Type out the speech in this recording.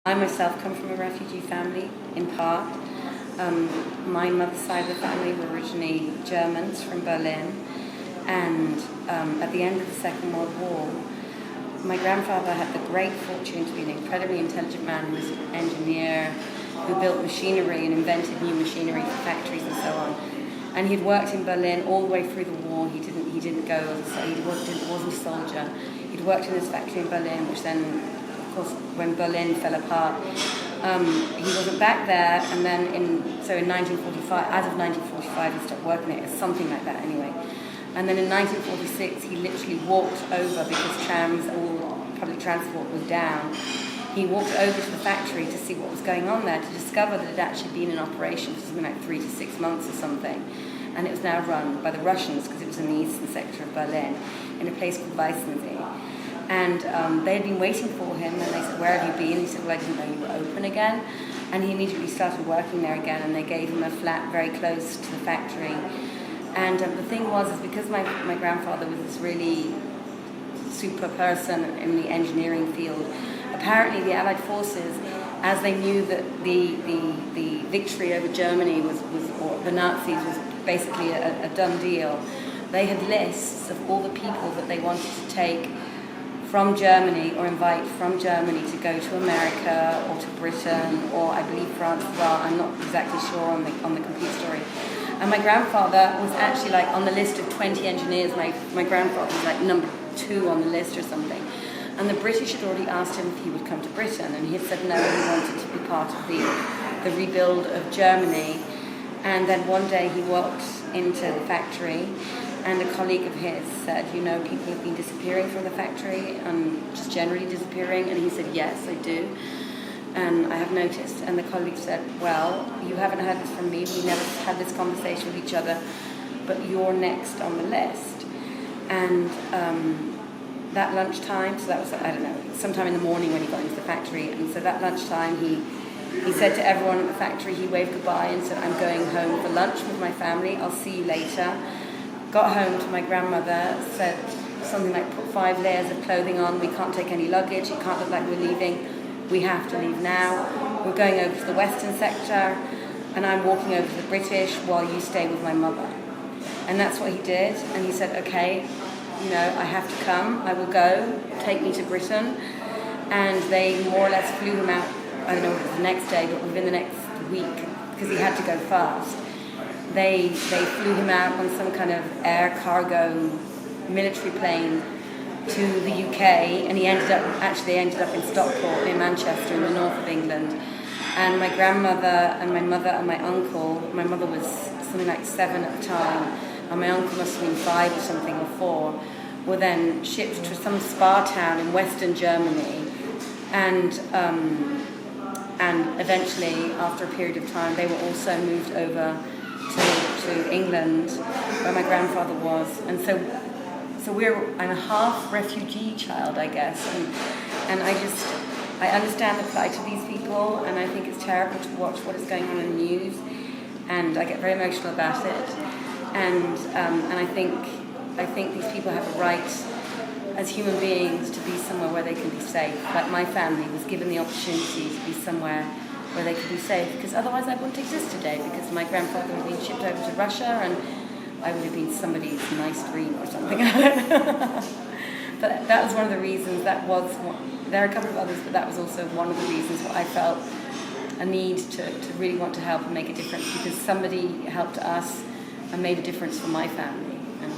I myself come from a refugee family, in part. My mother's side of the family were originally Germans from Berlin, and at the end of the Second World War, my grandfather had the great fortune to be an incredibly intelligent man who was an engineer, who built machinery and invented new machinery for factories and so on. And he'd worked in Berlin all the way through the war. He didn't go, he wasn't a soldier. He'd worked in this factory in Berlin, which then, of course, when Berlin fell apart, he wasn't back there. And then in 1945, as of 1945, he stopped working there, something like that anyway. And then in 1946, he literally walked over, because trams, all public transport was down. He walked over to the factory to see what was going on there, to discover that it had actually been in operation for something like 3 to 6 months or something. And it was now run by the Russians, because it was in the eastern sector of Berlin, in a place called Weissensee. And they had been waiting for him, and they said, "Where have you been?" He said, "Well, I didn't know you were open again." And he immediately started working there again, and they gave him a flat very close to the factory. And the thing was, is because my grandfather was this really super person in the engineering field, apparently the Allied forces, as they knew that the victory over Germany or the Nazis was basically a done deal, they had lists of all the people that they wanted to take from Germany or invite from Germany to go to America or to Britain, or I believe France as well. I'm not exactly sure on the complete story. And my grandfather was actually like on the list of 20 engineers. My grandfather was like number 2 on the list or something. And the British had already asked him if he would come to Britain, and he had said no, he wanted to be part of the rebuild of Germany. And then one day he walked into the factory, and a colleague of his said, "You know, people have been disappearing from the factory, and just generally disappearing." And he said, "Yes, I do. And I have noticed." And the colleague said, "Well, you haven't heard this from me. We never had this conversation with each other, but you're next on the list." And that lunchtime, so that was, I don't know, sometime in the morning when he got into the factory, and so that lunchtime he said to everyone at the factory, he waved goodbye and said, "I'm going home for lunch with my family. I'll see you later." Got home to my grandmother, said something like, "Put 5 layers of clothing on. We can't take any luggage. It can't look like we're leaving. We have to leave now. We're going over to the western sector, and I'm walking over to the British while you stay with my mother." And that's what he did. And he said, "Okay, you know, I have to come. I will go. Take me to Britain." And they more or less flew him out, I don't know if it was the next day, but within the next week, because he had to go fast. They flew him out on some kind of air cargo military plane to the UK, and he ended up in Stockport, in Manchester, in the north of England. And my grandmother and my mother and my uncle, my mother was something like 7 at the time, and my uncle must have been 5 or something, or 4, were then shipped to some spa town in western Germany. And eventually, after a period of time, they were also moved over to England, where my grandfather was. And so I'm a half refugee child, I guess, and I understand the plight of these people, and I think it's terrible to watch what is going on in the news, and I get very emotional about it. And I think these people have a right as human beings to be somewhere where they can be safe. Like my family was given the opportunity to be somewhere where they could be safe, because otherwise I wouldn't exist today, because my grandfather would have been shipped over to Russia, and I would have been somebody's nice dream or something. But that was one of the reasons. There are a couple of others, but that was also one of the reasons why I felt a need to really want to help and make a difference, because somebody helped us and made a difference for my family. And